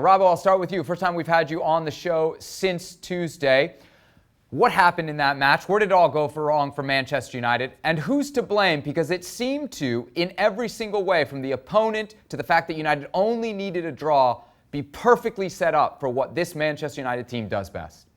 Robbo, I'll start with you. First time we've had you on the show since Tuesday. What happened in that match? Where did it all go wrong for Manchester United? And who's to blame? Because it seemed to, in every single way, from the opponent to the fact that United only needed a draw, be perfectly set up for what this Manchester United team does best.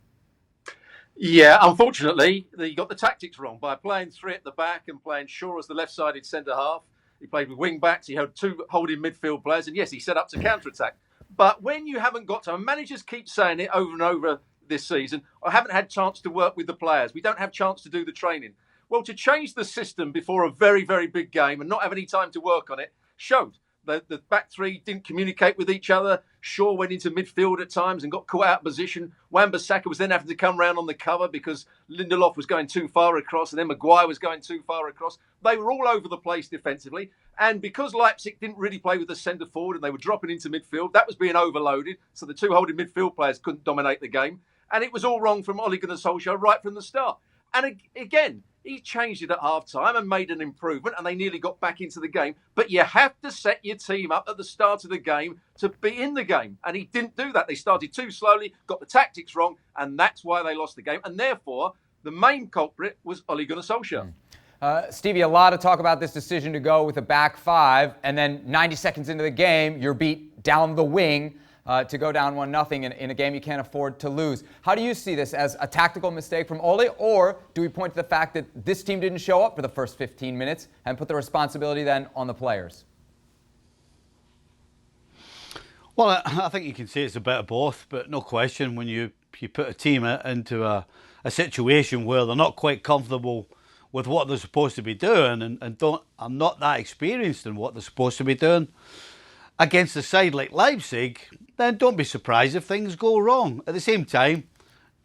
Yeah, unfortunately, he got the tactics wrong by playing three at the back and playing Shaw as the left-sided centre-half. He played with wing-backs. He had two holding midfield players. And yes, he set up to counter-attack. But when you haven't got time, managers keep saying it over and over this season, I haven't had chance to work with the players. We don't have chance to do the training. Well, to change the system before a very, very big game and not have any time to work on it showed. The back three didn't communicate with each other. Shaw went into midfield at times and got caught out of position. Wan-Bissaka was then having to come round on the cover because Lindelof was going too far across and then Maguire was going too far across. They were all over the place defensively. And because Leipzig didn't really play with the centre forward and they were dropping into midfield, that was being overloaded. So the two holding midfield players couldn't dominate the game. And it was all wrong from Ole Gunnar Solskjaer right from the start. And again, he changed it at half-time and made an improvement, and they nearly got back into the game. But you have to set your team up at the start of the game to be in the game. And he didn't do that. They started too slowly, got the tactics wrong, and that's why they lost the game. And therefore, the main culprit was Ole Gunnar Solskjaer. Stevie, a lot of talk about this decision to go with a back five, and then 90 seconds into the game, you're beat down the wing to go down 1-0 in a game you can't afford to lose. How do you see this, as a tactical mistake from Ole, or do we point to the fact that this team didn't show up for the first 15 minutes and put the responsibility then on the players? Well, I think you can say it's a bit of both, but no question when you put a team into a situation where they're not quite comfortable with what they're supposed to be doing and are not that experienced in what they're supposed to be doing against a side like Leipzig, then don't be surprised if things go wrong. At the same time,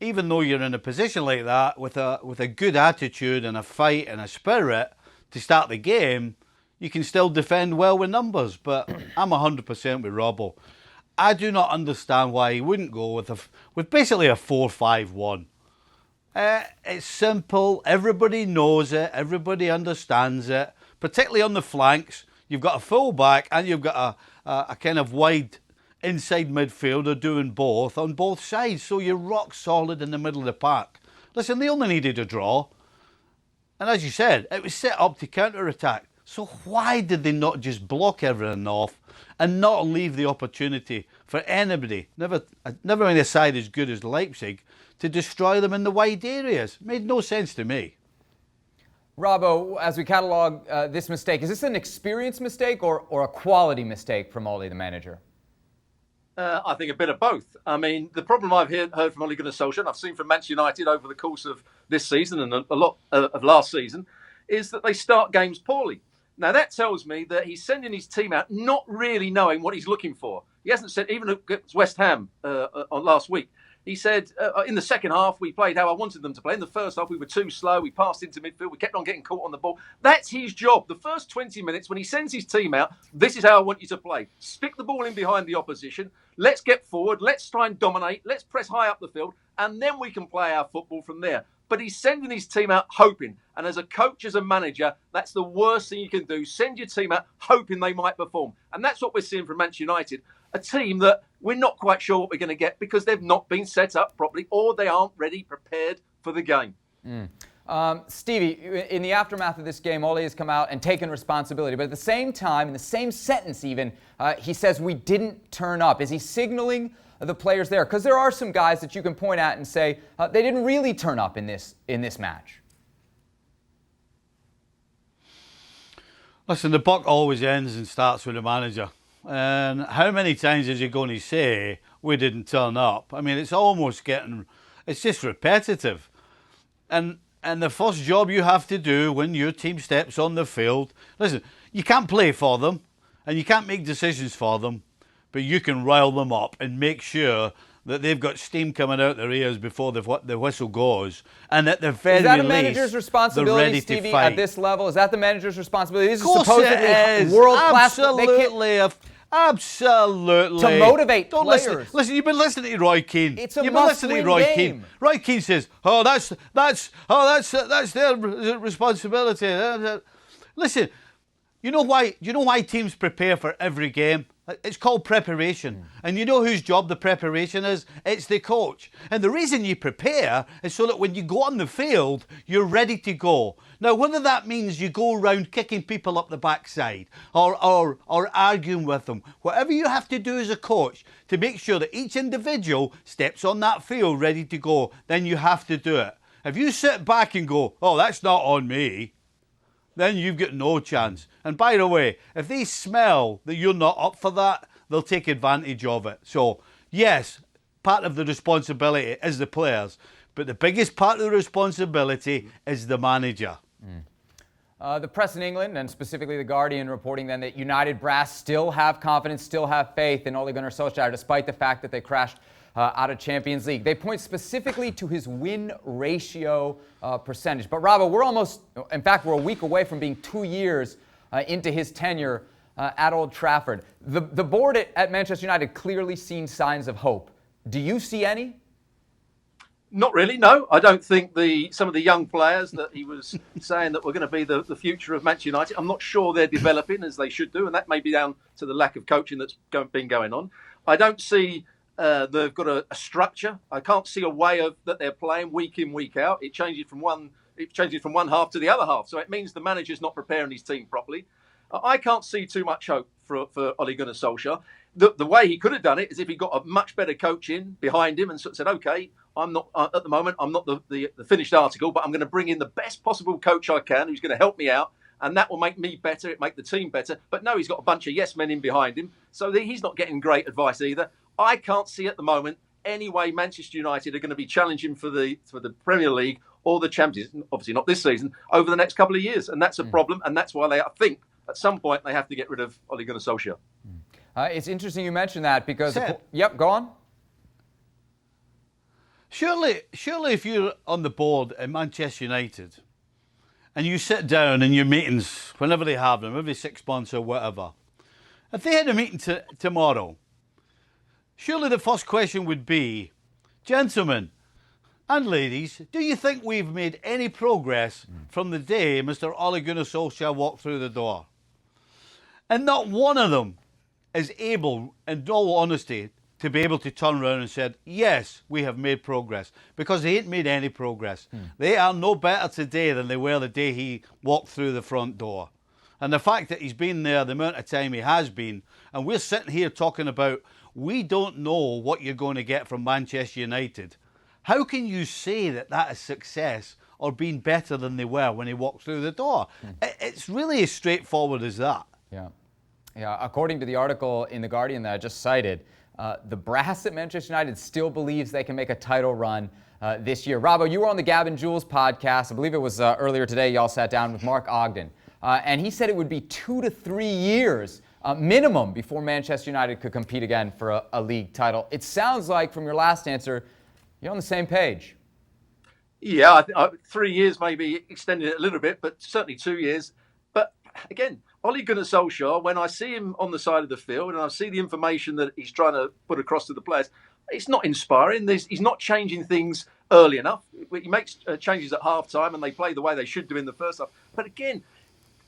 even though you're in a position like that with a good attitude and a fight and a spirit to start the game, you can still defend well with numbers. But I'm 100% with Robbo. I do not understand why he wouldn't go with basically a 4-5-1. It's simple. Everybody knows it. Everybody understands it. Particularly on the flanks, you've got a full back and you've got a kind of wide inside midfielder doing both on both sides. So you're rock solid in the middle of the park. Listen, they only needed a draw. And as you said, it was set up to counter-attack. So why did they not just block everything off and not leave the opportunity for anybody, never mind a side as good as Leipzig, to destroy them in the wide areas? It made no sense to me. Robbo, as we catalog this mistake, is this an experience mistake or a quality mistake from Ole, the manager? I think a bit of both. I mean, the problem I've heard from Ole Gunnar Solskjaer, and I've seen from Manchester United over the course of this season and a lot of last season, is that they start games poorly. Now, that tells me that he's sending his team out not really knowing what he's looking for. He hasn't said, even against West Ham on last week, he said, in the second half, we played how I wanted them to play. In the first half, we were too slow. We passed into midfield. We kept on getting caught on the ball. That's his job. The first 20 minutes, when he sends his team out, this is how I want you to play. Stick the ball in behind the opposition. Let's get forward. Let's try and dominate. Let's press high up the field. And then we can play our football from there. But he's sending his team out hoping. And as a coach, as a manager, that's the worst thing you can do. Send your team out hoping they might perform. And that's what we're seeing from Manchester United. A team that we're not quite sure what we're going to get because they've not been set up properly or they aren't ready, prepared for the game. Stevie, in the aftermath of this game, Ole has come out and taken responsibility. But at the same time, in the same sentence even, he says we didn't turn up. Is he signaling the players there? Because there are some guys that you can point at and say they didn't really turn up in this match. Listen, the buck always ends and starts with the manager. And how many times is he going to say we didn't turn up? I mean, it's just repetitive. And the first job you have to do when your team steps on the field, listen, you can't play for them and you can't make decisions for them, but you can rile them up and make sure that they've got steam coming out their ears before the whistle goes, and at the very least, is that a manager's responsibility, Stevie, at this level? Is that the manager's responsibility? These are supposedly world-class. Absolutely. Absolutely. To motivate Don't players. Listen, you've been listening to Roy Keane. It's a must-win game. Roy Keane says, that's their responsibility. Listen, you know why teams prepare for every game? It's called preparation. And you know whose job the preparation is? It's the coach. And the reason you prepare is so that when you go on the field, you're ready to go. Now, whether that means you go around kicking people up the backside or arguing with them, whatever you have to do as a coach to make sure that each individual steps on that field ready to go, then you have to do it. If you sit back and go, oh, that's not on me, then you've got no chance. And by the way, if they smell that you're not up for that, they'll take advantage of it. So, yes, part of the responsibility is the players, but the biggest part of the responsibility is the manager. The press in England, and specifically The Guardian, reporting then that United brass still have confidence, still have faith in Ole Gunnar Solskjaer, despite the fact that they crashed out of Champions League. They point specifically to his win ratio percentage. But Robbo, we're a week away from being 2 years into his tenure at Old Trafford. The board at Manchester United clearly seen signs of hope. Do you see any? Not really, no. I don't think some of the young players that he was saying that were going to be the future of Manchester United, I'm not sure they're developing as they should do, and that may be down to the lack of coaching that's been going on. I don't see they've got a structure. I can't see a way that they're playing week in, week out. It changes from one half to the other half. So it means the manager's not preparing his team properly. I can't see too much hope for Ole Gunnar Solskjaer. The way he could have done it is if he got a much better coach in behind him and sort of said, okay, I'm not at the moment, I'm not the finished article, but I'm going to bring in the best possible coach I can who's going to help me out. And that will make me better, it make the team better. But no, he's got a bunch of yes men in behind him. So he's not getting great advice either. I can't see at the moment any way Manchester United are going to be challenging for the Premier League or the Champions, obviously not this season, over the next couple of years. And that's a problem. And that's why I think at some point they have to get rid of Ole Gunnar Solskjaer. It's interesting you mentioned that because... Yep, go on. Surely if you're on the board at Manchester United and you sit down in your meetings, whenever they have them, every 6 months or whatever, if they had a meeting tomorrow, surely the first question would be, gentlemen and ladies, do you think we've made any progress from the day Mr. Ole Gunnar Solskjaer walked through the door? And not one of them is able, in all honesty, to be able to turn around and said, yes, we have made progress. Because they ain't made any progress. They are no better today than they were the day he walked through the front door. And the fact that he's been there the amount of time he has been, and we're sitting here talking about, we don't know what you're going to get from Manchester United. How can you say that is success or being better than they were when he walked through the door? It's really as straightforward as that. Yeah. According to the article in The Guardian that I just cited, the brass at Manchester United still believes they can make a title run this year. Robbo, you were on the Gavin Jules podcast. I believe it was earlier today. Y'all sat down with Mark Ogden. And he said it would be 2 to 3 years minimum before Manchester United could compete again for a league title. It sounds like from your last answer, you're on the same page. Yeah, 3 years maybe extended it a little bit, but certainly 2 years. But again, Ole Gunnar Solskjaer, when I see him on the side of the field and I see the information that he's trying to put across to the players, it's not inspiring. He's not changing things early enough. He makes changes at half-time and they play the way they should do in the first half. But again,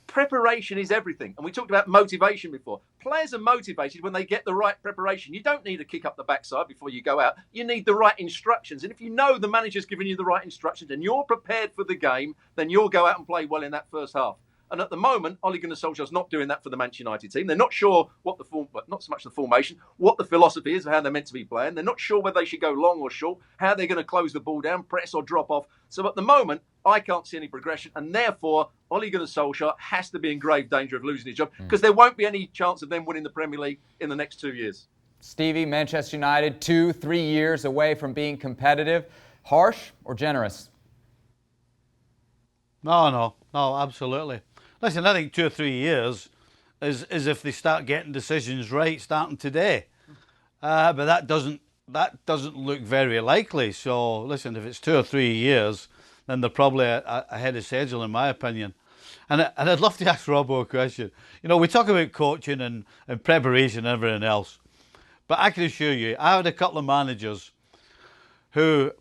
preparation is everything. And we talked about motivation before. Players are motivated when they get the right preparation. You don't need to kick up the backside before you go out. You need the right instructions. And if you know the manager's giving you the right instructions and you're prepared for the game, then you'll go out and play well in that first half. And at the moment, Ole Gunnar Solskjaer's not doing that for the Manchester United team. They're not sure what not so much the formation, what the philosophy is of how they're meant to be playing. They're not sure whether they should go long or short, how they're going to close the ball down, press or drop off. So at the moment, I can't see any progression. And therefore, Ole Gunnar Solskjaer has to be in grave danger of losing his job because there won't be any chance of them winning the Premier League in the next 2 years. Stevie, Manchester United, 2-3 years away from being competitive. Harsh or generous? No, absolutely. Listen, I think 2 or 3 years is if they start getting decisions right starting today. But that doesn't look very likely. So, listen, if it's 2 or 3 years, then they're probably ahead of schedule, in my opinion. And I'd love to ask Robbo a question. You know, we talk about coaching and preparation and everything else. But I can assure you, I had a couple of managers who...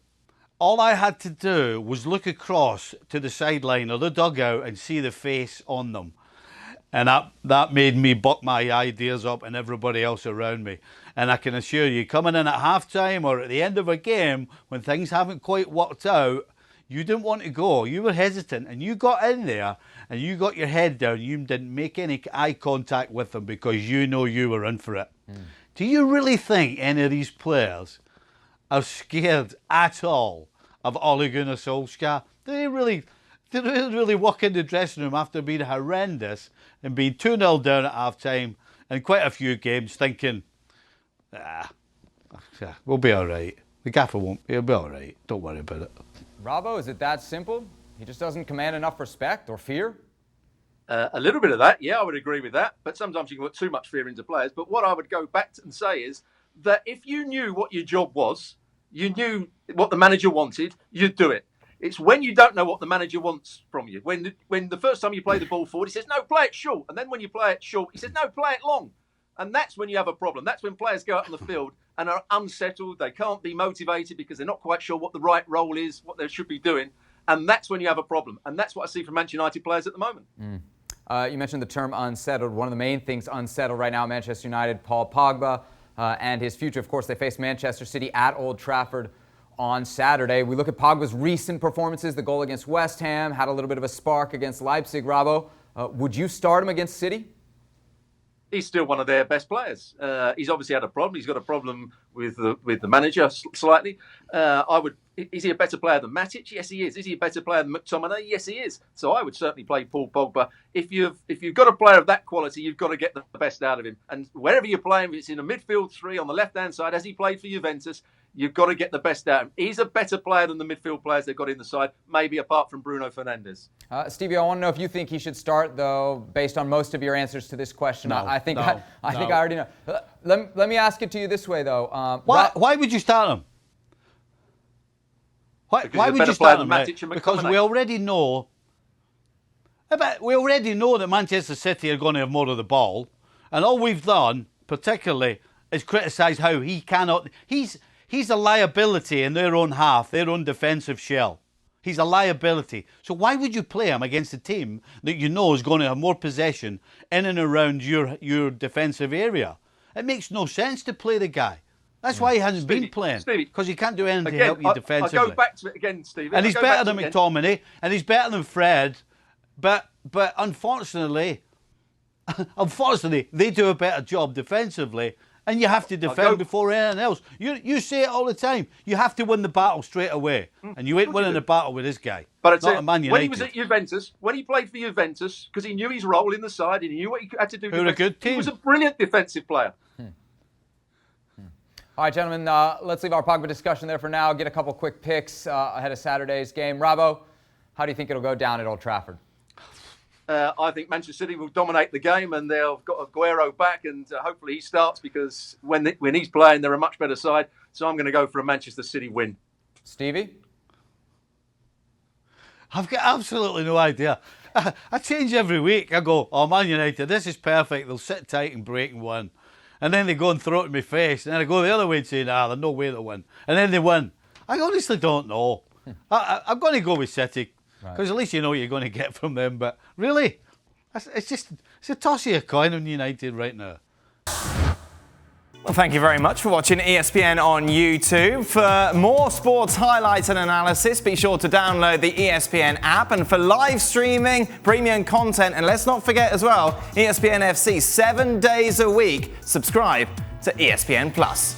all I had to do was look across to the sideline or the dugout and see the face on them. And that made me buck my ideas up and everybody else around me. And I can assure you, coming in at half-time or at the end of a game, when things haven't quite worked out, you didn't want to go. You were hesitant, and you got in there, and you got your head down. You didn't make any eye contact with them because you know you were in for it. Do you really think any of these players are scared at all of Ole Gunnar Solskjaer? Do they really walk in the dressing room after being horrendous and being 2-0 down at half-time and quite a few games thinking, we'll be all right. The gaffer won't. He'll be all right. Don't worry about it. Robbo, is it that simple? He just doesn't command enough respect or fear? A little bit of that, yeah, I would agree with that. But sometimes you can put too much fear into players. But what I would go back and say is that if you knew what your job was, you knew what the manager wanted, you'd do it. It's when you don't know what the manager wants from you. When the first time you play the ball forward, he says, no, play it short. And then when you play it short, he says, no, play it long. And that's when you have a problem. That's when players go out on the field and are unsettled. They can't be motivated because they're not quite sure what the right role is, what they should be doing. And that's when you have a problem. And that's what I see from Manchester United players at the moment. You mentioned the term unsettled. One of the main things unsettled right now, Manchester United, Paul Pogba and his future. Of course, they face Manchester City at Old Trafford on Saturday. We look at Pogba's recent performances, the goal against West Ham, had a little bit of a spark against Leipzig. Robbo, would you start him against City? He's still one of their best players. He's obviously had a problem. He's got a problem with the manager slightly. Is he a better player than Matic? Yes, he is. Is he a better player than McTominay? Yes, he is. So I would certainly play Paul Pogba. If you've got a player of that quality, you've got to get the best out of him. And wherever you're playing, if it's in a midfield three on the left-hand side, as he played for Juventus, you've got to get the best out of him. He's a better player than the midfield players they've got in the side, maybe apart from Bruno Fernandes. Stevie, I want to know if you think he should start, though, based on most of your answers to this question. No, I think I already know. Let me ask it to you this way, though. Why would you start him? Why would you start him? Because we already know that Manchester City are going to have more of the ball, and all we've done, particularly, is criticise how he cannot. He's a liability in their own half, their own defensive shell. He's a liability. So why would you play him against a team that you know is going to have more possession in and around your defensive area? It makes no sense to play the guy. That's why he hasn't been playing, because he can't do anything to help you defensively. I'll go back to it again, Stevie. And he's better than McTominay, and he's better than Fred, but unfortunately, they do a better job defensively, and you have to defend before anything else. You say it all the time. You have to win the battle straight away, and you ain't winning the battle with this guy. But not a Man United. When he was at Juventus, when he played for Juventus, because he knew his role in the side, he knew what he had to do. Who are a good team. He was a brilliant defensive player. All right, gentlemen, let's leave our Pogba discussion there for now. Get a couple quick picks ahead of Saturday's game. Robbo, how do you think it'll go down at Old Trafford? I think Manchester City will dominate the game, and they'll got Aguero back, and hopefully he starts, because when he's playing, they're a much better side. So I'm going to go for a Manchester City win. Stevie? I've got absolutely no idea. I change every week. I go, Man United, this is perfect. They'll sit tight and break and win. And then they go and throw it in my face. And then I go the other way and say, there's no way they'll win. And then they win. I honestly don't know. I'm going to go with City, because at least you know what you're going to get from them. But really, it's a toss of a coin on United right now. Well, thank you very much for watching ESPN on YouTube. For more sports highlights and analysis, be sure to download the ESPN app. And for live streaming, premium content, and let's not forget as well, ESPN FC 7 days a week. Subscribe to ESPN Plus.